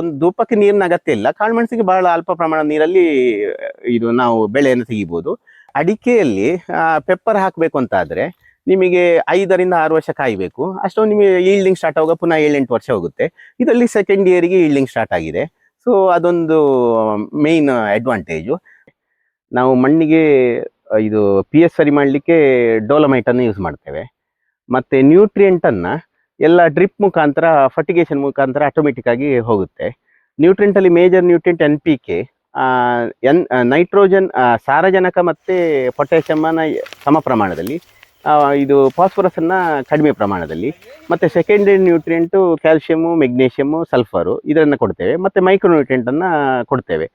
ಒಂದು ಧೂಪಕ್ಕೆ ನೀರಿನ ಅಗತ್ಯ ಇಲ್ಲ. ಕಾಳುಮೆಣಸಿಗೆ ಬಹಳ ಅಲ್ಪ ಪ್ರಮಾಣದ ನೀರಲ್ಲಿ ಇದು ನಾವು ಬೆಳೆಯನ್ನು ತೆಗಿಬಹುದು. ಅಡಿಕೆಯಲ್ಲಿ ಪೆಪ್ಪರ್ ಹಾಕಬೇಕು ಅಂತ ಆದ್ರೆ ನಿಮಗೆ 5 ರಿಂದ 6 ವರ್ಷ ಕಾಯಬೇಕು. ಅಷ್ಟೊಂದು ನಿಮಗೆ ಈಲ್ಡಿಂಗ್ ಸ್ಟಾರ್ಟ್ ಆಗುವಾಗ ಪುನಃ 7-8 ವರ್ಷ ಹೋಗುತ್ತೆ. ಇದರಲ್ಲಿ ಸೆಕೆಂಡ್ ಇಯರ್ಗೆ ಈಲ್ಡಿಂಗ್ ಸ್ಟಾರ್ಟ್ ಆಗಿದೆ. ಸೊ ಅದೊಂದು ಮೇನ್ ಅಡ್ವಾಂಟೇಜು. ನಾವು ಮಣ್ಣಿಗೆ ಇದು PS ಸರಿ ಮಾಡಲಿಕ್ಕೆ ಡೋಲಮೈಟ್ ಅನ್ನು ಯೂಸ್ ಮಾಡ್ತೇವೆ. ಮತ್ತೆ ನ್ಯೂಟ್ರಿಯೆಂಟ್ ಅನ್ನ ಎಲ್ಲ ಡ್ರಿಪ್ ಮುಖಾಂತರ ಫರ್ಟಿಗೇಷನ್ ಮುಖಾಂತರ ಆಟೋಮೆಟಿಕ್ ಆಗಿ ಹೋಗುತ್ತೆ. ನ್ಯೂಟ್ರಿಯೆಂಟ್ ಅಲ್ಲಿ ಮೇಜರ್ ನ್ಯೂಟ್ರಿಯೆಂಟ್ NPK, ನೈಟ್ರೋಜನ್, ಸಾರಜನಕ ಮತ್ತೆ ಪೊಟ್ಯಾಷಿಯಮ್ ಅನ್ನ ಸಮ ಪ್ರಮಾಣದಲ್ಲಿ, ಇದು ಫಾಸ್ಫರಸ್ ಅನ್ನ ಕಡಿಮೆ ಪ್ರಮಾಣದಲ್ಲಿ, ಮತ್ತೆ secondary nutrient calcium, magnesium, sulphur ಇದನ್ನ ಕೊಡ್ತೇವೆ. ಮತ್ತೆ ಮೈಕ್ರೋ ನ್ಯೂಟ್ರಿಯೆಂಟ್ ಅನ್ನ ಕೊಡ್ತೇವೆ.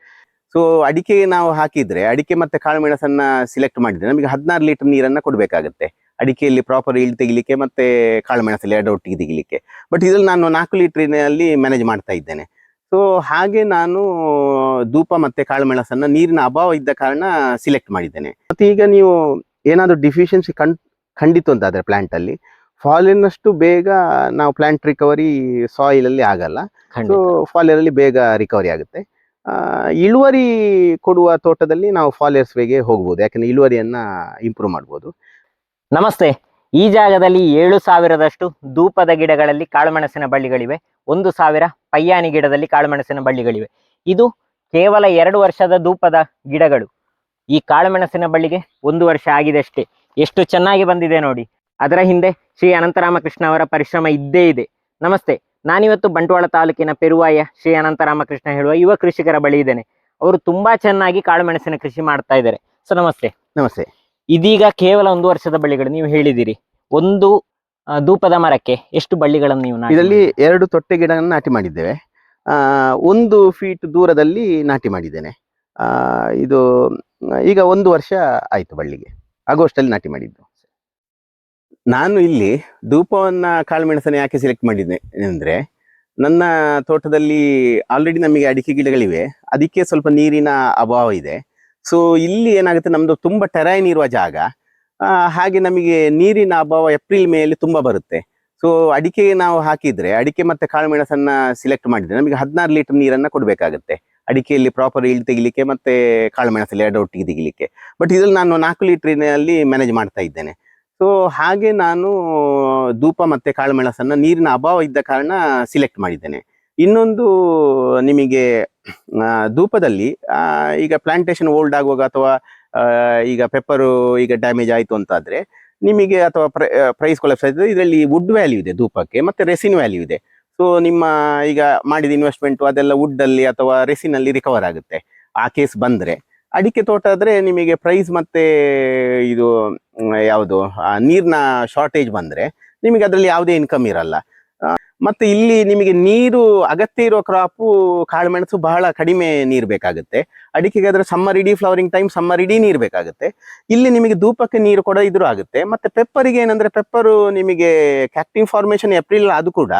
ಸೊ ಅಡಿಕೆ ನಾವು ಹಾಕಿದ್ರೆ, ಅಡಿಕೆ ಮತ್ತೆ ಕಾಳುಮೆಣಸನ್ನ ಸಿಲೆಕ್ಟ್ ಮಾಡಿದ್ರೆ ನಮಗೆ 16 ಲೀಟರ್ ನೀರನ್ನ ಕೊಡಬೇಕಾಗುತ್ತೆ ಅಡಿಕೆಯಲ್ಲಿ ಪ್ರಾಪರ್ ಈಲ್ಡ್ ತೆಗಿಲಿಕ್ಕೆ ಮತ್ತೆ ಕಾಳುಮೆಣಸಲ್ಲಿ ಎರಡೊಟ್ಟಿಗೆ ತೆಗಿಲಿಕ್ಕೆ. ಬಟ್ ಇದ್ರಲ್ಲಿ ನಾನು 4 ಲೀಟರ್ನಲ್ಲಿ ಮ್ಯಾನೇಜ್ ಮಾಡ್ತಾ ಇದ್ದೇನೆ. ಸೊ ಹಾಗೆ ನಾನು ಧೂಪ ಮತ್ತೆ ಕಾಳುಮೆಣಸನ್ನ ನೀರಿನ ಅಭಾವ ಇದ್ದ ಕಾರಣ ಸಿಲೆಕ್ಟ್ ಮಾಡಿದ್ದೇನೆ. ಮತ್ತೆ ಈಗ ನೀವು ಏನಾದರೂ ಡಿಫಿಷಿಯನ್ಸಿ ಖಂಡಿತ ಅಂತಾದ್ರೆ ಪ್ಲಾಂಟ್ ಅಲ್ಲಿ ಫಾಲಿನಷ್ಟು ಬೇಗ ನಾವು ಪ್ಲಾಂಟ್ ರಿಕವರಿ ಸಾಯಿಲ್ ಅಲ್ಲಿ ಆಗಲ್ಲ. ಸೊ ಫಾಲಿಯರ್ ಅಲ್ಲಿ ಬೇಗ ರಿಕವರಿ ಆಗುತ್ತೆ. ಇಳುವರಿ ಕೊಡುವ ತೋಟದಲ್ಲಿ ನಾವು ಫಾಲಿಯರ್ಸ್ ವೇಗೆ ಹೋಗ್ಬೋದು, ಯಾಕಂದ್ರೆ ಇಳುವರಿಯನ್ನ ಇಂಪ್ರೂವ್ ಮಾಡ್ಬೋದು. ನಮಸ್ತೆ. ಈ ಜಾಗದಲ್ಲಿ 7,000ದಷ್ಟು ಧೂಪದ ಗಿಡಗಳಲ್ಲಿ ಕಾಳುಮೆಣಸಿನ ಬಳ್ಳಿಗಳಿವೆ. 1,000 ಪಯ್ಯಾನಿ ಗಿಡದಲ್ಲಿ ಕಾಳುಮೆಣಸಿನ ಬಳ್ಳಿಗಳಿವೆ. ಇದು ಕೇವಲ 2 ವರ್ಷದ ಧೂಪದ ಗಿಡಗಳು. ಈ ಕಾಳುಮೆಣಸಿನ ಬಳ್ಳಿಗೆ 1 ವರ್ಷ ಆಗಿದೆ ಅಷ್ಟೇ. ಎಷ್ಟು ಚೆನ್ನಾಗಿ ಬಂದಿದೆ ನೋಡಿ. ಅದರ ಹಿಂದೆ ಶ್ರೀ ಅನಂತರಾಮಕೃಷ್ಣ ಅವರ ಪರಿಶ್ರಮ ಇದ್ದೇ ಇದೆ. ನಮಸ್ತೆ. ನಾನಿವತ್ತು ಬಂಟ್ವಾಳ ತಾಲೂಕಿನ ಪೆರುವಾಯ ಶ್ರೀ ಅನಂತರಾಮಕೃಷ್ಣ ಹೇಳುವ ಯುವ ಕೃಷಿಕರ ಬಳಿ ಇದ್ದೇನೆ. ಅವರು ತುಂಬಾ ಚೆನ್ನಾಗಿ ಕಾಳುಮೆಣಸಿನ ಕೃಷಿ ಮಾಡ್ತಾ ಇದ್ದಾರೆ. ಸೊ ನಮಸ್ತೆ. ನಮಸ್ತೆ. ಇದೀಗ ಕೇವಲ 1 ವರ್ಷದ ಬಳ್ಳಿಗಳು ನೀವು ಹೇಳಿದಿರಿ. ಒಂದು ಧೂಪದ ಮರಕ್ಕೆ ಎಷ್ಟು ಬಳ್ಳಿಗಳನ್ನು ನೀವು ಇದರಲ್ಲಿ 2 ತೊಟ್ಟೆ ಗಿಡಗಳನ್ನು ನಾಟಿ ಮಾಡಿದ್ದೇವೆ. 1 ಫೀಟ್ ದೂರದಲ್ಲಿ ನಾಟಿ ಮಾಡಿದ್ದೇನೆ. ಇದು ಈಗ 1 ವರ್ಷ ಆಯ್ತು ಬಳ್ಳಿಗೆ. ಆಗಸ್ಟ್ ಅಲ್ಲಿ ನಾಟಿ ಮಾಡಿದ್ದು. ನಾನು ಇಲ್ಲಿ ಧೂಪವನ್ನ ಕಾಳುಮೆಣಸನ್ನ ಯಾಕೆ ಸೆಲೆಕ್ಟ್ ಮಾಡಿದ್ದೆ ಅಂದ್ರೆ, ನನ್ನ ತೋಟದಲ್ಲಿ ಆಲ್ರೆಡಿ ನಮಗೆ ಅಡಿಕೆ ಗಿಡಗಳಿವೆ, ಅದಕ್ಕೆ ಸ್ವಲ್ಪ ನೀರಿನ ಅಭಾವ ಇದೆ. ಸೊ ಇಲ್ಲಿ ಏನಾಗುತ್ತೆ, ನಮ್ದು ತುಂಬಾ ಟೆರೈನ್ ಇರುವ ಜಾಗ, ಹಾಗೆ ನಮಗೆ ನೀರಿನ ಅಭಾವ ಏಪ್ರಿಲ್ ಮೇಯಲ್ಲಿ ತುಂಬಾ ಬರುತ್ತೆ. ಸೊ ಅಡಿಕೆ ನಾವು ಹಾಕಿದ್ರೆ, ಅಡಿಕೆ ಮತ್ತೆ ಕಾಳುಮೆಣಸನ್ನ ಸಿಲೆಕ್ಟ್ ಮಾಡಿದ್ರೆ ನಮಗೆ 16 ಲೀಟರ್ ನೀರನ್ನ ಕೊಡಬೇಕಾಗುತ್ತೆ ಅಡಿಕೆಯಲ್ಲಿ ಪ್ರಾಪರ್ ಈಲ್ಡ್ ತೆಗಿಲಿಕ್ಕೆ ಮತ್ತೆ ಕಾಳುಮೆಣಸಲ್ಲಿ ಎರಡೊಟ್ಟಿಗೆ ತೆಗಿಲಿಕ್ಕೆ. ಬಟ್ ಇದ್ರಲ್ಲಿ ನಾನು 4 ಲೀಟರ್ನಲ್ಲಿ ಮ್ಯಾನೇಜ್ ಮಾಡ್ತಾ ಇದ್ದೇನೆ. ಸೊ ಹಾಗೆ ನಾನು ಧೂಪ ಮತ್ತೆ ಕಾಳುಮೆಣಸನ್ನ ನೀರಿನ ಅಭಾವ ಇದ್ದ ಕಾರಣ ಸಿಲೆಕ್ಟ್ ಮಾಡಿದ್ದೇನೆ. ಇನ್ನೊಂದು, ನಿಮಗೆ ಧೂಪದಲ್ಲಿ ಈಗ ಪ್ಲಾಂಟೇಶನ್ ಓಲ್ಡ್ ಆಗುವಾಗ ಅಥವಾ ಈಗ ಪೆಪ್ಪರು ಈಗ ಡ್ಯಾಮೇಜ್ ಆಯಿತು ಅಂತಾದರೆ ನಿಮಗೆ, ಅಥವಾ ಪ್ರೈಸ್ ಕೊಲಾಪ್ಸ್ ಆಯಿತು, ಇದರಲ್ಲಿ ವುಡ್ ವ್ಯಾಲ್ಯೂ ಇದೆ ಧೂಪಕ್ಕೆ, ಮತ್ತು ರೆಸಿನ್ ವ್ಯಾಲ್ಯೂ ಇದೆ. ಸೊ ನಿಮ್ಮ ಈಗ ಮಾಡಿದ ಇನ್ವೆಸ್ಟ್ಮೆಂಟು ಅದೆಲ್ಲ ವುಡ್ಡಲ್ಲಿ ಅಥವಾ ರೆಸಿನಲ್ಲಿ ರಿಕವರ್ ಆಗುತ್ತೆ. ಆ ಕೇಸ್ ಬಂದರೆ, ಅಡಿಕೆ ತೋಟ ಆದರೆ ನಿಮಗೆ ಪ್ರೈಸ್ ಮತ್ತು ಇದು ಯಾವುದು ನೀರಿನ ಶಾರ್ಟೇಜ್ ಬಂದರೆ ನಿಮಗೆ ಅದರಲ್ಲಿ ಯಾವುದೇ ಇನ್ಕಮ್ ಇರಲ್ಲ. ಮತ್ತೆ ಇಲ್ಲಿ ನಿಮಗೆ ನೀರು ಅಗತ್ಯ ಇರುವ ಕ್ರಾಪು ಕಾಳುಮೆಣಸು ಬಹಳ ಕಡಿಮೆ ನೀರು ಬೇಕಾಗುತ್ತೆ. ಅಡಿಕೆಗೆ ಅದರ ಸಮ್ಮರ್ ಇಡೀ ಫ್ಲವರಿಂಗ್ ಟೈಮ್, ಸಮ್ಮರ್ ಇಡೀ ನೀರು ಬೇಕಾಗುತ್ತೆ. ಇಲ್ಲಿ ನಿಮಗೆ ಧೂಪಕ್ಕೆ ನೀರು ಕೂಡ ಇದ್ರೂ ಆಗುತ್ತೆ. ಮತ್ತೆ ಪೆಪ್ಪರಿಗೆ ಏನಂದ್ರೆ, ಪೆಪ್ಪರು ನಿಮಗೆ ಕ್ಯಾಕ್ಟಿಂಗ್ ಫಾರ್ಮೇಶನ್ ಏಪ್ರಿಲ್, ಅದು ಕೂಡ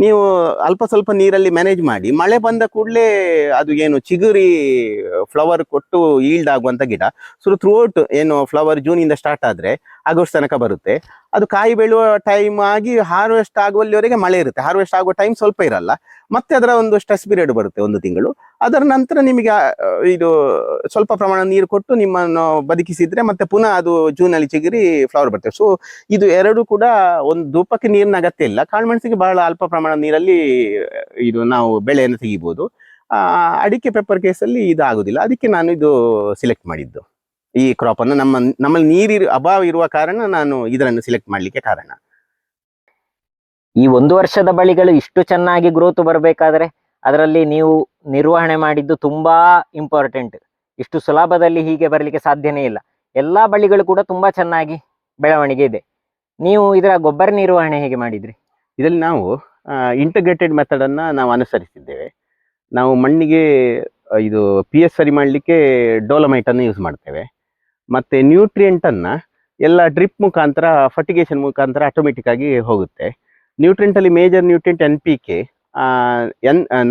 ನೀವು ಅಲ್ಪ ಸ್ವಲ್ಪ ನೀರಲ್ಲಿ ಮ್ಯಾನೇಜ್ ಮಾಡಿ, ಮಳೆ ಬಂದ ಕೂಡಲೇ ಅದು ಏನು ಚಿಗುರಿ ಫ್ಲವರ್ ಕೊಟ್ಟು ಈಲ್ಡ್ ಆಗುವಂತ ಗಿಡ. ಸೊ ಥ್ರೂಔಟ್ ಏನು ಫ್ಲವರ್ ಜೂನಿಂದ ಸ್ಟಾರ್ಟ್ ಆದ್ರೆ ಆಗಸ್ಟ್ ತನಕ ಬರುತ್ತೆ. ಅದು ಕಾಯಿ ಬೆಳೆಯುವ ಟೈಮ್ ಆಗಿ ಹಾರ್ವೆಸ್ಟ್ ಆಗುವಲ್ಲಿವರೆಗೆ ಮಳೆ ಇರುತ್ತೆ. ಹಾರ್ವೆಸ್ಟ್ ಆಗುವ ಟೈಮ್ ಸ್ವಲ್ಪ ಇರಲ್ಲ. ಮತ್ತೆ ಅದರ ಒಂದು ಸ್ಟ್ರೆಸ್ ಪೀರಿಯಡ್ ಬರುತ್ತೆ 1 ತಿಂಗಳು. ಅದರ ನಂತರ ನಿಮಗೆ ಇದು ಸ್ವಲ್ಪ ಪ್ರಮಾಣ ನೀರು ಕೊಟ್ಟು ನಿಮ್ಮನ್ನು ಬದುಕಿಸಿದ್ರೆ ಮತ್ತೆ ಪುನಃ ಅದು ಜೂನಲ್ಲಿ ಚಿಗುರಿ ಫ್ಲವರ್ ಬರ್ತದೆ. ಸೊ ಇದು 2 ಕೂಡ, ಒಂದು ಧೂಪಕ್ಕೆ ನೀರಿನ ಅಗತ್ಯ ಇಲ್ಲ, ಕಾಳುಮೆಣಸಿಗೆ ಬಹಳ ಅಲ್ಪ ಪ್ರಮಾಣ ನೀರಲ್ಲಿ ಇದು ನಾವು ಬೆಳೆಯನ್ನು ತೆಗಿಬಹುದು. ಅಡಿಕೆ ಪೆಪ್ಪರ್ ಕೇಸಲ್ಲಿ ಇದು ಆಗುದಿಲ್ಲ. ಅದಕ್ಕೆ ನಾನು ಇದು ಸಿಲೆಕ್ಟ್ ಮಾಡಿದ್ದು, ಈ ಕ್ರಾಪ್ ಅನ್ನು. ನಮ್ಮಲ್ಲಿ ನೀರು ಅಭಾವ ಇರುವ ಕಾರಣ ನಾನು ಇದನ್ನು ಸಿಲೆಕ್ಟ್ ಮಾಡ್ಲಿಕ್ಕೆ ಕಾರಣ. ಈ 1 ವರ್ಷದ ಬಳ್ಳಿಗಳು ಇಷ್ಟು ಚೆನ್ನಾಗಿ ಗ್ರೋತ್ ಬರಬೇಕಾದ್ರೆ ಅದರಲ್ಲಿ ನೀವು ನಿರ್ವಹಣೆ ಮಾಡಿದ್ದು ತುಂಬಾ ಇಂಪಾರ್ಟೆಂಟ್. ಇಷ್ಟು ಸುಲಭದಲ್ಲಿ ಹೀಗೆ ಬರಲಿಕ್ಕೆ ಸಾಧ್ಯನೇ ಇಲ್ಲ. ಎಲ್ಲಾ ಬಳ್ಳಿಗಳು ಕೂಡ ತುಂಬಾ ಚೆನ್ನಾಗಿ ಬೆಳವಣಿಗೆ ಇದೆ. ನೀವು ಇದರ ಗೊಬ್ಬರ ನಿರ್ವಹಣೆ ಹೇಗೆ ಮಾಡಿದ್ರಿ? ಇದರಲ್ಲಿ ನಾವು ಇಂಟಗ್ರೇಟೆಡ್ ಮೆಥಡ್ ಅನ್ನ ನಾವು ಅನುಸರಿಸಿದ್ದೇವೆ. ನಾವು ಮಣ್ಣಿಗೆ ಇದು PS ಸರಿ ಮಾಡಲಿಕ್ಕೆ ಡೋಲಮೈಟ್ ಅನ್ನು ಯೂಸ್ ಮಾಡ್ತೇವೆ. ಮತ್ತೆ ನ್ಯೂಟ್ರಿಯೆಂಟ್ ಅನ್ನ ಎಲ್ಲ ಡ್ರಿಪ್ ಮುಖಾಂತರ ಫರ್ಟಿಗೇಷನ್ ಮುಖಾಂತರ ಆಟೋಮೆಟಿಕ್ ಆಗಿ ಹೋಗುತ್ತೆ. ನ್ಯೂಟ್ರಿಯೆಂಟ್ ಅಲ್ಲಿ ಮೇಜರ್ ನ್ಯೂಟ್ರಿಯೆಂಟ್ NPK,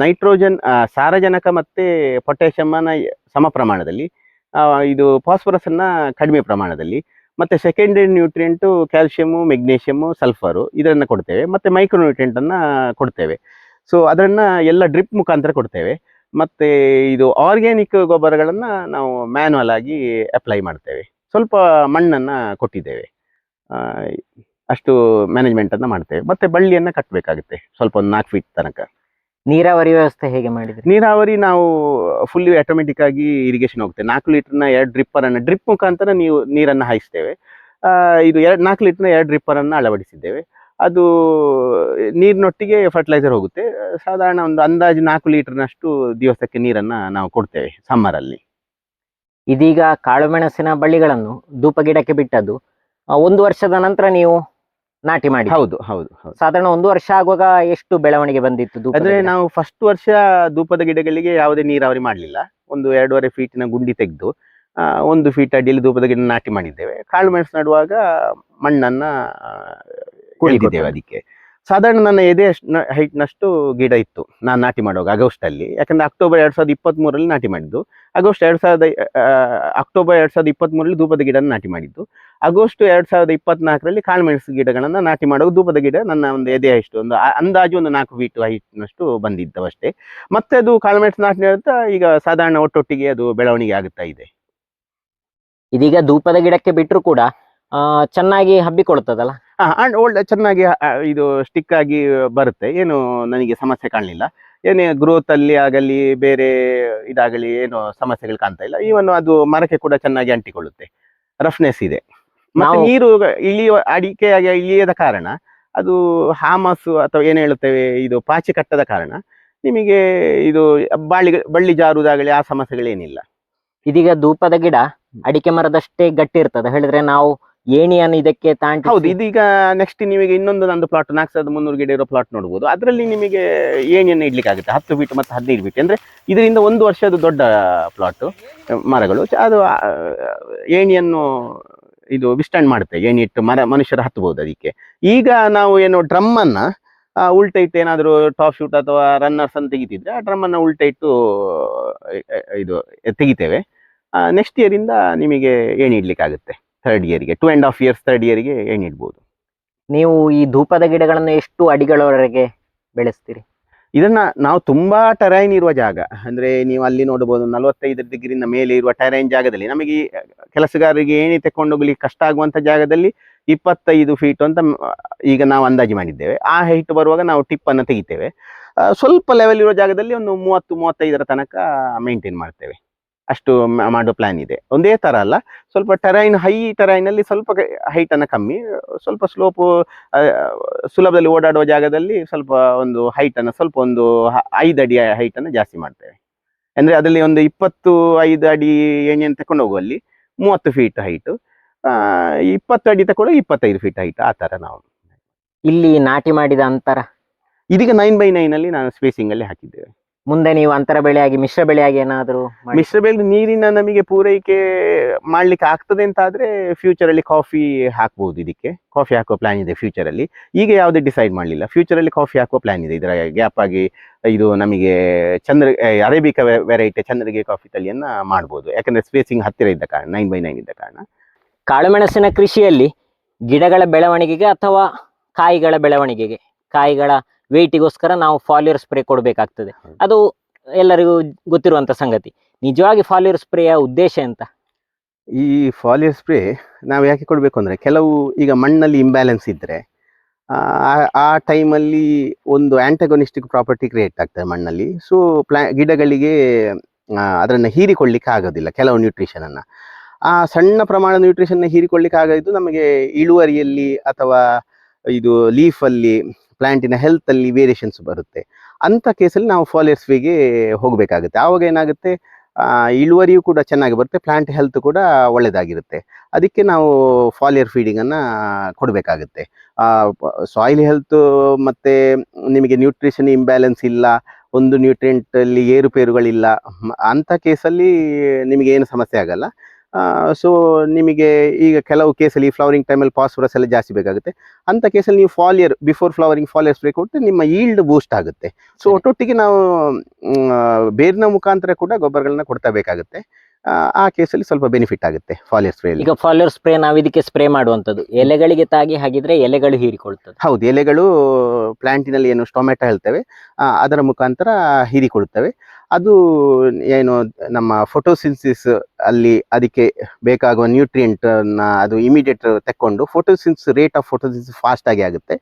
ನೈಟ್ರೋಜನ್, ಸಾರಜನಕ ಮತ್ತೆ ಪೊಟ್ಯಾಷಿಯಮ್ ಅನ್ನ ಸಮ ಪ್ರಮಾಣದಲ್ಲಿ, ಇದು ಫಾಸ್ಫರಸ್ ಅನ್ನ ಕಡಿಮೆ ಪ್ರಮಾಣದಲ್ಲಿ, ಮತ್ತೆ secondary nutrient calcium, magnesium, sulphur ಇದನ್ನ ಕೊಡ್ತೇವೆ. ಮತ್ತೆ ಮೈಕ್ರೋ ನ್ಯೂಟ್ರಿಯೆಂಟ್ ಅನ್ನ ಕೊಡ್ತೇವೆ. ಸೊ ಅದನ್ನ ಎಲ್ಲ ಡ್ರಿಪ್ ಮುಖಾಂತರ ಕೊಡ್ತೇವೆ. ಮತ್ತೆ ಇದು ಆರ್ಗ್ಯಾನಿಕ್ ಗೊಬ್ಬರಗಳನ್ನ ನಾವು ಮ್ಯಾನ್ಯಲ್ ಆಗಿ ಅಪ್ಲೈ ಮಾಡ್ತೇವೆ. ಸ್ವಲ್ಪ ಮಣ್ಣನ್ನ ಕೊಟ್ಟಿದ್ದೇವೆ, ಆ, ಅಷ್ಟು ಮ್ಯಾನೇಜ್ಮೆಂಟ್ ಅನ್ನ ಮಾಡ್ತೇವೆ. ಮತ್ತೆ ಬಳ್ಳಿಯನ್ನ ಕಟ್ಟಬೇಕಾಗುತ್ತೆ ಸ್ವಲ್ಪ ಒಂದು 4 ಫೀಟ್ ತನಕ. ನೀರಾವರಿ ವ್ಯವಸ್ಥೆ ಹೇಗೆ ಮಾಡಿದ್ರಿ? ನೀರಾವರಿ ನಾವು ಫುಲ್ಲಿ ಆಟೋಮೆಟಿಕ್ ಆಗಿ ಇರಿಗೇಷನ್ ಹೋಗುತ್ತೆ. 4 ಲೀಟರ್ನ 2 ಡ್ರಿಪ್ಪರ್ ಅನ್ನ ಡ್ರಿಪ್ ಮುಖಾಂತರ ನೀವು ನೀರನ್ನು ಹಾಯಿಸ್ತೇವೆ. ಇದು 4 ಲೀಟರ್ನ 2 ಡ್ರಿಪ್ಪರ್ ಅನ್ನ ಅಳವಡಿಸಿದ್ದೇವೆ. ಅದು ನೀರಿನೊಟ್ಟಿಗೆ ಫರ್ಟಿಲೈಸರ್ ಹೋಗುತ್ತೆ. ಸಾಧಾರಣ ಒಂದು ಅಂದಾಜು 4 ಲೀಟರ್ನಷ್ಟು ದಿವಸಕ್ಕೆ ನೀರನ್ನ ನಾವು ಕೊಡ್ತೇವೆ ಸಮ್ಮರ್ ಅಲ್ಲಿ. ಇದೀಗ ಕಾಳುಮೆಣಸಿನ ಬಳ್ಳಿಗಳನ್ನು ಧೂಪ ಗಿಡಕ್ಕೆ ಬಿಟ್ಟದ್ದು 1 ವರ್ಷದ ನಂತರ ನೀವು ನಾಟಿ ಮಾಡಿ. ಹೌದು ಹೌದು ಹೌದು. ಸಾಧಾರಣ 1 ವರ್ಷ ಆಗುವಾಗ ಎಷ್ಟು ಬೆಳವಣಿಗೆ ಬಂದಿತ್ತು ಧೂಪದ ಅಂದ್ರೆ ಗಿಡ? ನಾವು ಫಸ್ಟ್ ವರ್ಷ ಧೂಪದ ಗಿಡಗಳಿಗೆ ಯಾವುದೇ ನೀರಾವರಿ ಮಾಡಲಿಲ್ಲ. ಒಂದು 2.5 ಫೀಟಿನ ಗುಂಡಿ ತೆಗೆದು 1 ಫೀಟ್ ಅಡಿಯಲ್ಲಿ ಧೂಪದ ಗಿಡ ನಾಟಿ ಮಾಡಿದ್ದೇವೆ. ಕಾಳು ಮೆಣಸು ನಡುವಾಗ ಮಣ್ಣನ್ನ ಕುಳಿತಿದ್ದೇವೆ ಅದಕ್ಕೆ. ಸಾಧಾರಣ ನನ್ನ ಎದೆ ಹೈಟ್ನಷ್ಟು ಗಿಡ ಇತ್ತು ನಾನು ನಾಟಿ ಮಾಡುವಾಗ ಆಗಸ್ಟ್ ಅಲ್ಲಿ. ಯಾಕಂದ್ರೆ ಅಕ್ಟೋಬರ್ 2023 ನಾಟಿ ಮಾಡಿದ್ದು. ಅಕ್ಟೋಬರ್ 2023 ಧೂಪದ ಗಿಡ ನಾಟಿ ಮಾಡಿದ್ದು. ಆಗಸ್ಟ್ 2024 ಕಾಳುಮೆಣಸು ಗಿಡಗಳನ್ನ ನಾಟಿ ಮಾಡುವಾಗ ಧೂಪದ ಗಿಡ ನನ್ನ ಒಂದು ಎದೆ ಅಷ್ಟು ಒಂದು ಅಂದಾಜು ಒಂದು 4 ಫೀಟ್ ಹೈಟ್ನಷ್ಟು ಬಂದಿದ್ದವಷ್ಟೇ. ಮತ್ತೆ ಅದು ಕಾಳುಮೆಣಸು ನಾಟಿ ಅಂತ ಈಗ ಸಾಧಾರಣ ಒಟ್ಟೊಟ್ಟಿಗೆ ಅದು ಬೆಳವಣಿಗೆ ಆಗುತ್ತಾ ಇದೆ. ಇದೀಗ ಧೂಪದ ಗಿಡಕ್ಕೆ ಬಿಟ್ಟರು ಕೂಡ ಚೆನ್ನಾಗಿ ಹಬ್ಬಿಕೊಳ್ತದಲ್ಲ? ಒಳ್ಳೆ ಚೆನ್ನಾಗಿ ಇದು ಸ್ಟಿಕ್ ಆಗಿ ಬರುತ್ತೆ. ಏನು ನನಗೆ ಸಮಸ್ಯೆ ಕಾಣಲಿಲ್ಲ. ಏನೇ ಗ್ರೋತ್ ಅಲ್ಲಿ ಆಗಲಿ ಬೇರೆ ಇದಾಗಲಿ ಏನು ಸಮಸ್ಯೆಗಳು ಕಾಣ್ತಾ ಇಲ್ಲ. ಈವನ್ ಅದು ಮರಕ್ಕೆ ಕೂಡ ಚೆನ್ನಾಗಿ ಅಂಟಿಕೊಳ್ಳುತ್ತೆ, ರಫ್ನೆಸ್ ಇದೆ. ಮತ್ತೆ ನೀರು ಅಡಿಕೆಯಾಗಿ ಇಳಿಯದ ಕಾರಣ ಅದು ಹಾಮಸು ಅಥವಾ ಏನು ಹೇಳುತ್ತೇವೆ ಇದು ಪಾಚಿ ಕಟ್ಟದ ಕಾರಣ ನಿಮಗೆ ಇದು ಬಳ್ಳಿ ಜಾರುವುದಾಗಲಿ ಆ ಸಮಸ್ಯೆಗಳೇನಿಲ್ಲ. ಇದೀಗ ಧೂಪದ ಗಿಡ ಅಡಿಕೆ ಮರದಷ್ಟೇ ಗಟ್ಟಿ ಇರ್ತದೆ ಹೇಳಿದ್ರೆ ನಾವು ಏಣಿಯನ್ನು ಇದಕ್ಕೆ ತಾಂಟಿ. ಹೌದು, ಇದೀಗ ನೆಕ್ಸ್ಟ್ ನಿಮಗೆ ಇನ್ನೊಂದು ನಂದು ಪ್ಲಾಟ್ 4300 ಗಿಡ ಇರೋ ಪ್ಲಾಟ್ ನೋಡ್ಬೋದು. ಅದರಲ್ಲಿ ನಿಮಗೆ ಏಣಿಯನ್ನು ಇಡ್ಲಿಕ್ಕೆ ಆಗುತ್ತೆ 10 ಫೀಟ್ ಮತ್ತು 15 ಫೀಟ್. ಅಂದ್ರೆ ಇದರಿಂದ 1 ವರ್ಷದ ದೊಡ್ಡ ಪ್ಲಾಟ್ ಮರಗಳು. ಅದು ಏಣಿಯನ್ನು ಇದು ವಿಸ್ಟಾಂಡ್ ಮಾಡುತ್ತೆ. ಏಣಿ ಇಟ್ಟು ಮನುಷ್ಯರು ಹತ್ತಬಹುದು ಅದಕ್ಕೆ. ಈಗ ನಾವು ಏನು ಡ್ರಮ್ ಅನ್ನ ಉಲ್ಟ ಇಟ್ಟು ಏನಾದರೂ ಟಾಪ್ ಶೂಟ್ ಅಥವಾ ರನ್ನರ್ಸ್ ಅನ್ನು ತೆಗಿತಿದ್ರೆ ಆ ಡ್ರಮ್ ಅನ್ನ ಉಲ್ಟ ಇಟ್ಟು ಇದು ತೆಗಿತೇವೆ. ನೆಕ್ಸ್ಟ್ ಇಯರ್ ಇಂದ ನಿಮಗೆ ಏಣಿ ಇಡ್ಲಿಕ್ಕೆ ಆಗುತ್ತೆ. 3rd ಇಯರ್ಗೆ 2.5 years 3rd ಇಯರ್ಗೆ ಏಣಿ ಇಡ್ಬೋದು. ನೀವು ಈ ಧೂಪದ ಗಿಡಗಳನ್ನು ಎಷ್ಟು ಅಡಿಗಳವರೆಗೆ ಬೆಳೆಸ್ತೀರಿ? ಇದನ್ನ ನಾವು ತುಂಬಾ ಟೆರೈನ್ ಇರುವ ಜಾಗ, ಅಂದ್ರೆ ನೀವು ಅಲ್ಲಿ ನೋಡಬಹುದು 45 ಡಿಗ್ರಿನ ಮೇಲೆ ಇರುವ ಟೆರೈನ್ ಜಾಗದಲ್ಲಿ ನಮಗೆ ಕೆಲಸಗಾರರಿಗೆ ಏಣಿ ತೆಕ್ಕೊಂಡೋಗ್ಲಿಕ್ಕೆ ಕಷ್ಟ ಆಗುವಂತ ಜಾಗದಲ್ಲಿ 25 ಫೀಟ್ ಅಂತ ಈಗ ನಾವು ಅಂದಾಜು ಮಾಡಿದ್ದೇವೆ. ಆ ಹೈಟ್ ಬರುವಾಗ ನಾವು ಟಿಪ್ ಅನ್ನು ತೆಗಿತೇವೆ. ಸ್ವಲ್ಪ ಲೆವೆಲ್ ಇರೋ ಜಾಗದಲ್ಲಿ ಒಂದು 30-35 ತನಕ ಮೇಂಟೈನ್ ಮಾಡ್ತೇವೆ. ಅಷ್ಟು ಮಾಡೋ ಪ್ಲಾನ್ ಇದೆ. ಒಂದೇ ತರ ಅಲ್ಲ, ಸ್ವಲ್ಪ ಟೆರೈನ್ ಹೈ ಟೆರೈನ್ ಅಲ್ಲಿ ಸ್ವಲ್ಪ ಹೈಟ್ ಅನ್ನ ಕಮ್ಮಿ, ಸ್ವಲ್ಪ ಸ್ಲೋಪು ಸುಲಭದಲ್ಲಿ ಓಡಾಡುವ ಜಾಗದಲ್ಲಿ ಸ್ವಲ್ಪ ಒಂದು ಹೈಟ್ ಅನ್ನ ಸ್ವಲ್ಪ ಒಂದು 5 ಅಡಿ ಹೈಟ್ ಅನ್ನು ಜಾಸ್ತಿ ಮಾಡ್ತೇವೆ. ಅಂದ್ರೆ ಅದರಲ್ಲಿ ಒಂದು 25 ಅಡಿ ಎಣ್ಣೆಯನ್ನು ತಕೊಂಡು ಹೋಗುವಲ್ಲಿ 30 ಫೀಟ್ ಹೈಟ್, 20 ಅಡಿ ತಕೊಂಡು 25 ಫೀಟ್ ಹೈಟ್, ಆ ತರ ನಾವು ಇಲ್ಲಿ ನಾಟಿ ಮಾಡಿದ ಅಂತರ ಇದೀಗ 9x9 ಅಲ್ಲಿ ನಾನು ಸ್ಪೇಸಿಂಗ್ ಅಲ್ಲಿ ಹಾಕಿದ್ದೇವೆ. ಮುಂದೆ ನೀವು ಅಂತರ ಬೆಳೆಯಾಗಿ ಮಿಶ್ರ ಬೆಳೆಯಾಗಿ ಏನಾದರೂ ಮಿಶ್ರ ಬೆಳೆ ನೀರಿನ ನಮಗೆ ಪೂರೈಕೆ ಮಾಡ್ಲಿಕ್ಕೆ ಆಗ್ತದೆ ಅಂತ ಆದ್ರೆ ಫ್ಯೂಚರ್ ಅಲ್ಲಿ ಕಾಫಿ ಹಾಕ್ಬಹುದು. ಇದಕ್ಕೆ ಕಾಫಿ ಹಾಕುವ ಪ್ಲಾನ್ ಇದೆ ಫ್ಯೂಚರ್ ಅಲ್ಲಿ. ಈಗ ಯಾವುದೇ ಡಿಸೈಡ್ ಮಾಡಲಿಲ್ಲ. ಫ್ಯೂಚರ್ ಅಲ್ಲಿ ಕಾಫಿ ಹಾಕುವ ಪ್ಲಾನ್ ಇದೆ. ಇದರ ಗ್ಯಾಪ್ ಆಗಿ ಇದು ನಮಗೆ ಅರೇಬಿಕಾ ವೆರೈಟಿ ಚಂದ್ರಗೆ ಕಾಫಿ ತಳಿಯನ್ನ ಮಾಡ್ಬೋದು. ಯಾಕಂದ್ರೆ ಸ್ಪೇಸಿಂಗ್ ಹತ್ತಿರ ಇದ್ದ ಕಾರಣ 9x9 ಇದ್ದ ಕಾರಣ. ಕಾಳುಮೆಣಸಿನ ಕೃಷಿಯಲ್ಲಿ ಗಿಡಗಳ ಬೆಳವಣಿಗೆಗೆ ಅಥವಾ ಕಾಯಿಗಳ ಬೆಳವಣಿಗೆಗೆ, ಕಾಯಿಗಳ ವೇಟಿಗೋಸ್ಕರ ನಾವು ಫಾಲಿಯರ್ ಸ್ಪ್ರೇ ಕೊಡಬೇಕಾಗ್ತದೆ. ಅದು ಎಲ್ಲರಿಗೂ ಗೊತ್ತಿರುವಂತ ಸಂಗತಿ. ನಿಜವಾಗಿ ಫಾಲಿಯರ್ ಸ್ಪ್ರೇಯ ಉದ್ದೇಶ ಎಂತ? ಈ ಫಾಲಿಯರ್ ಸ್ಪ್ರೇ ನಾವು ಯಾಕೆ ಕೊಡಬೇಕು ಅಂದ್ರೆ ಕೆಲವು ಈಗ ಮಣ್ಣಲ್ಲಿ ಇಂಬ್ಯಾಲೆನ್ಸ್ ಇದ್ರೆ ಆ ಟೈಮಲ್ಲಿ ಒಂದು ಆಂಟಗೋನಿಸ್ಟಿಕ್ ಪ್ರಾಪರ್ಟಿ ಕ್ರಿಯೇಟ್ ಆಗ್ತದೆ ಮಣ್ಣಲ್ಲಿ. ಸೊ ಗಿಡಗಳಿಗೆ ಅದನ್ನು ಹೀರಿಕೊಳ್ಳಿಕ್ಕೆ ಆಗೋದಿಲ್ಲ ಕೆಲವು ನ್ಯೂಟ್ರಿಷನ್ ಅನ್ನ. ಆ ಸಣ್ಣ ಪ್ರಮಾಣದ ನ್ಯೂಟ್ರಿಷನ್ ಹೀರಿಕೊಳ್ಳಿಕ್ಕೆ ಆಗದಿದ್ದು ನಮಗೆ ಇಳುವರಿಯಲ್ಲಿ ಅಥವಾ ಇದು ಲೀಫಲ್ಲಿ ಪ್ಲಾಂಟಿನ ಹೆಲ್ತ್ ಅಲ್ಲಿ ವೇರಿಯೇಷನ್ಸ್ ಬರುತ್ತೆ. ಅಂತ ಕೇಸಲ್ಲಿ ನಾವು ಫಾಲಿಯರ್ ಸ್ಪ್ರೇಗೆ ಹೋಗಬೇಕಾಗುತ್ತೆ. ಆವಾಗ ಏನಾಗುತ್ತೆ, ಇಳುವರಿಯೂ ಕೂಡ ಚೆನ್ನಾಗಿ ಬರುತ್ತೆ, ಪ್ಲಾಂಟ್ ಹೆಲ್ತ್ ಕೂಡ ಒಳ್ಳೆಯದಾಗಿರುತ್ತೆ. ಅದಕ್ಕೆ ನಾವು ಫಾಲಿಯರ್ ಫೀಡಿಂಗ್ ಅನ್ನ ಕೊಡಬೇಕಾಗುತ್ತೆ. ಸಾಯಿಲ್ ಹೆಲ್ತ್ ಮತ್ತೆ ನಿಮಗೆ ನ್ಯೂಟ್ರಿಷನ್ ಇಂಬ್ಯಾಲೆನ್ಸ್ ಇಲ್ಲ, ಒಂದು ನ್ಯೂಟ್ರಿಯೆಂಟ್ ಅಲ್ಲಿ ಏರುಪೇರುಗಳಿಲ್ಲ, ಅಂತ ಕೇಸಲ್ಲಿ ನಿಮಗೆ ಏನು ಸಮಸ್ಯೆ ಆಗಲ್ಲ. ಸೊ ನಿಮಗೆ ಈಗ ಕೆಲವು ಕೇಸಲ್ಲಿ ಫ್ಲವರಿಂಗ್ ಟೈಮಲ್ಲಿ ಫಾಸ್ಫರಸ್ ಎಲ್ಲ ಜಾಸ್ತಿ ಬೇಕಾಗುತ್ತೆ. ಅಂತ ಕೇಸಲ್ಲಿ ನೀವು ಬಿಫೋರ್ ಫ್ಲವರಿಂಗ್ ಫಾಲಿಯರ್ ಸ್ಪ್ರೇ ಕೊಟ್ಟು ನಿಮ್ಮ ಈಲ್ಡ್ ಬೂಸ್ಟ್ ಆಗುತ್ತೆ. ಸೊ ಒಟ್ಟೊಟ್ಟಿಗೆ ನಾವು ಬೇರಿನ ಮುಖಾಂತರ ಕೂಡ ಗೊಬ್ಬರಗಳನ್ನ ಕೊಡ್ತಾ ಬೇಕಾಗುತ್ತೆ. ಆ ಕೇಸಲ್ಲಿ ಸ್ವಲ್ಪ ಬೆನಿಫಿಟ್ ಆಗುತ್ತೆ ಫಾಲಿಯರ್ ಸ್ಪ್ರೇ. ಈಗ ಫಾಲಿಯರ್ ಸ್ಪ್ರೇ ನಾವು ಇದಕ್ಕೆ ಸ್ಪ್ರೇ ಮಾಡುವಂತದ್ದು ಎಲೆಗಳಿಗೆ ತಾಗಿ ಹಾಗಿದ್ರೆ ಎಲೆಗಳು ಹೀರಿಕೊಳ್ತದೆ. ಹೌದು, ಎಲೆಗಳು ಪ್ಲಾಂಟಿನಲ್ಲಿ ಏನು ಸ್ಟೊಮೆಟೊ ಹೇಳ್ತೇವೆ ಅದರ ಮುಖಾಂತರ ಹೀರಿಕೊಳ್ಳುತ್ತವೆ. ಅದು ಏನು ನಮ್ಮ ಫೋಟೋಸಿನ್ಸಿಸ್ ಅಲ್ಲಿ ಅದಕ್ಕೆ ಬೇಕಾಗುವ ನ್ಯೂಟ್ರಿಯೆಂಟ್ ಅದು ಇಮಿಡಿಯೇಟ್ ತೆಕ್ಕೊಂಡು ರೇಟ್ ಆಫ್ ಫೋಟೋಸಿನ್ಸಿಸ್ ಫಾಸ್ಟ್ ಆಗಿ ಆಗುತ್ತೆ.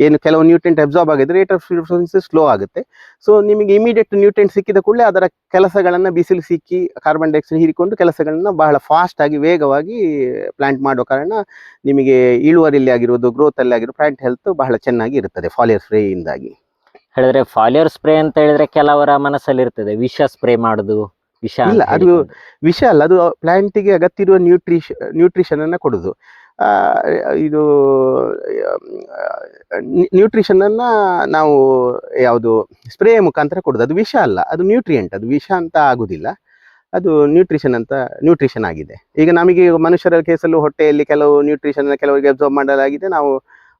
ಏನು ಕೆಲವು ನ್ಯೂಟ್ರಿಯೆಂಟ್ ಅಬ್ಸಾರ್ಬ್ ಆಗಿದ್ರೆ ರೇಟ್ ಆಫ್ ಫೋಟೋಸಿನ್ಸಿಸ್ ಸ್ಲೋ ಆಗುತ್ತೆ. ಸೊ ನಿಮಗೆ ಇಮಿಡಿಯೇಟ್ ನ್ಯೂಟ್ರಿಯೆಂಟ್ ಸಿಕ್ಕಿದ ಕೂಡಲೇ ಅದರ ಕೆಲಸಗಳನ್ನು ಬಿಸಿಲು ಸಿಕ್ಕಿ ಕಾರ್ಬನ್ ಡೈಆಕ್ಸೈಡ್ ಹೀರಿಕೊಂಡು ಕೆಲಸಗಳನ್ನ ಬಹಳ ಫಾಸ್ಟ್ ಆಗಿ ವೇಗವಾಗಿ ಪ್ಲಾಂಟ್ ಮಾಡೋ ಕಾರಣ ನಿಮಗೆ ಇಳುವರಿಯಲ್ಲಿ ಆಗಿರೋದು ಗ್ರೋತ್ ಅಲ್ಲಿ ಆಗಿರೋ ಪ್ಲಾಂಟ್ ಹೆಲ್ತ್ ಬಹಳ ಚೆನ್ನಾಗಿ ಇರುತ್ತದೆ ಫಾಲಿಯರ್ ಸ್ಪ್ರೇ ಇಂದಾಗಿ. ಹೇಳಿದ್ರೆ ಫಾಲಿಯರ್ ಸ್ಪ್ರೇ ಅಂತ ಹೇಳಿದ್ರೆ ಕೆಲವರ ಮನಸ್ಸಲ್ಲಿ ಇರ್ತದೆ ವಿಷ ಸ್ಪ್ರೇ ಮಾಡುದು. ವಿಷ ಇಲ್ಲ, ಅದು ವಿಷ ಅಲ್ಲ, ಅದು ಪ್ಲಾಂಟಿಗೆ ಅಗತ್ಯ ಇರುವ ನ್ಯೂಟ್ರಿಷನ್ ಅನ್ನ ಕೊಡುದು. ಇದು ನ್ಯೂಟ್ರಿಷನ್ ಅನ್ನ ನಾವು ಯಾವುದು ಸ್ಪ್ರೇ ಮುಖಾಂತರ ಕೊಡುದು. ಅದು ವಿಷ ಅಲ್ಲ, ಅದು ನ್ಯೂಟ್ರಿಯೆಂಟ್. ಅದು ವಿಷ ಅಂತ ಆಗುದಿಲ್ಲ, ಅದು ನ್ಯೂಟ್ರಿಷನ್ ಆಗಿದೆ. ಈಗ ನಮಗೆ ಮನುಷ್ಯರ ಕೇಸಲ್ಲೂ ಹೊಟ್ಟೆಯಲ್ಲಿ ಕೆಲವು ನ್ಯೂಟ್ರಿಷನ್ ಕೆಲವರಿಗೆ ಅಬ್ಸರ್ವ್ ಮಾಡಲಾಗಿದೆ, ನಾವು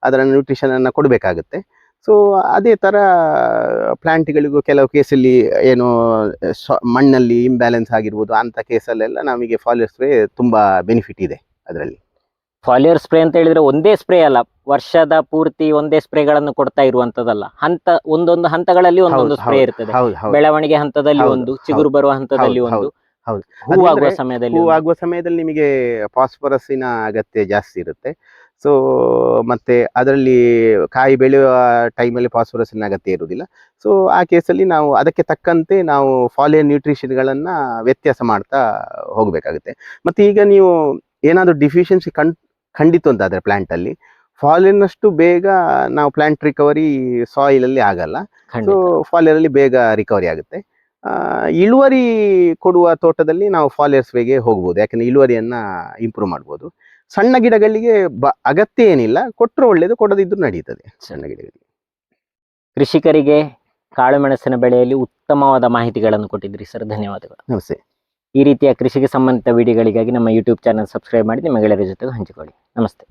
ಅದರ ನ್ಯೂಟ್ರಿಷನ್ ಅನ್ನ ಕೊಡಬೇಕಾಗುತ್ತೆ. ಸೊ ಅದೇ ಥರ ಪ್ಲಾಂಟ್ಗಳಿಗೂ ಕೆಲವು ಕೇಸಲ್ಲಿ ಏನು ಮಣ್ಣಲ್ಲಿ ಇಂಬ್ಯಾಲೆನ್ಸ್ ಆಗಿರ್ಬೋದು, ಅಂಥ ಕೇಸಲ್ಲೆಲ್ಲ ನಮಗೆ ಫಾಲಿಯರ್ ಸ್ಪ್ರೇ ತುಂಬ ಬೆನಿಫಿಟ್ ಇದೆ ಅದರಲ್ಲಿ. ಫಾಲಿಯರ್ ಸ್ಪ್ರೇ ಅಂತ ಹೇಳಿದ್ರೆ ಒಂದೇ ಸ್ಪ್ರೇ ಅಲ್ಲ, ವರ್ಷದ ಪೂರ್ತಿ ಒಂದೇ ಸ್ಪ್ರೇಗಳನ್ನು ಕೊಡ್ತಾ ಇರುವಂತದಲ್ಲ. ಒಂದೊಂದು ಹಂತಗಳಲ್ಲಿ ಒಂದೊಂದು ಸ್ಪ್ರೇ ಇರ್ತದೆ. ಬೆಳವಣಿಗೆ ಹಂತದಲ್ಲಿ ಒಂದು, ಚಿಗುರು ಬರುವ ಹಂತದಲ್ಲಿ ಒಂದು, ಹೂವಾಗುವ ಸಮಯದಲ್ಲಿ ನಿಮಗೆ ಫಾಸ್ಫರಸ್ಸಿನ ಅಗತ್ಯ ಜಾಸ್ತಿ ಇರುತ್ತೆ. ಸೊ ಮತ್ತೆ ಅದರಲ್ಲಿ ಕಾಯಿ ಬೆಳೆಯುವ ಟೈಮಲ್ಲಿ ಫಾಸ್ಫರಸ್ಸಿನ ಅಗತ್ಯ ಇರುವುದಿಲ್ಲ. ಸೊ ಆ ಕೇಸಲ್ಲಿ ನಾವು ಅದಕ್ಕೆ ತಕ್ಕಂತೆ ನಾವು ಫಾಲಿಯರ್ ನ್ಯೂಟ್ರಿಷನ್ಗಳನ್ನು ವ್ಯತ್ಯಾಸ ಮಾಡ್ತಾ ಹೋಗಬೇಕಾಗುತ್ತೆ. ಮತ್ತು ಈಗ ನೀವು ಏನಾದರೂ ಡಿಫಿಷಿಯನ್ಸಿ ಖಂಡಿತು ಅಂತ ಆದರೆ ಪ್ಲಾಂಟಲ್ಲಿ ಫಾಲಿಯರ್ನಷ್ಟು ಬೇಗ ನಾವು ಪ್ಲಾಂಟ್ ರಿಕವರಿ ಸಾಯಿಲಲ್ಲಿ ಆಗಲ್ಲ. ಸೊ ಫಾಲಿಯರಲ್ಲಿ ಬೇಗ ರಿಕವರಿ ಆಗುತ್ತೆ. ಇಳುವರಿ ಕೊಡುವ ತೋಟದಲ್ಲಿ ನಾವು ಫಾಲಿಯರ್ ಸ್ಪ್ರೇಗೆ ಹೋಗ್ಬೋದು, ಯಾಕಂದರೆ ಇಳುವರಿಯನ್ನು ಇಂಪ್ರೂವ್ ಮಾಡ್ಬೋದು. ಸಣ್ಣ ಗಿಡಗಳಿಗೆ ಅಗತ್ಯ ಏನಿಲ್ಲ, ಕೊಟ್ಟರೆ ಒಳ್ಳೇದು, ಕೊಡದಿದ್ರು ನಡೀತದೆ ಸಣ್ಣ ಗಿಡಗಳಿಗೆ. ಕೃಷಿಕರಿಗೆ ಕಾಳುಮೆಣಸಿನ ಬೆಳೆಯಲ್ಲಿ ಉತ್ತಮವಾದ ಮಾಹಿತಿಗಳನ್ನು ಕೊಟ್ಟಿದ್ರಿ ಸರ್, ಧನ್ಯವಾದಗಳು. ನಮಸ್ತೆ. ಈ ರೀತಿಯ ಕೃಷಿಗೆ ಸಂಬಂಧಿತ ವಿಡಿಯೋಗಳಿಗಾಗಿ ನಮ್ಮ ಯೂಟ್ಯೂಬ್ ಚಾನಲ್ ಸಬ್ಸ್ಕ್ರೈಬ್ ಮಾಡಿ ನಿಮ್ಮ ಗೆಳೆಯರ ಜೊತೆ ಹಂಚಿಕೊಳ್ಳಿ. ನಮಸ್ತೆ.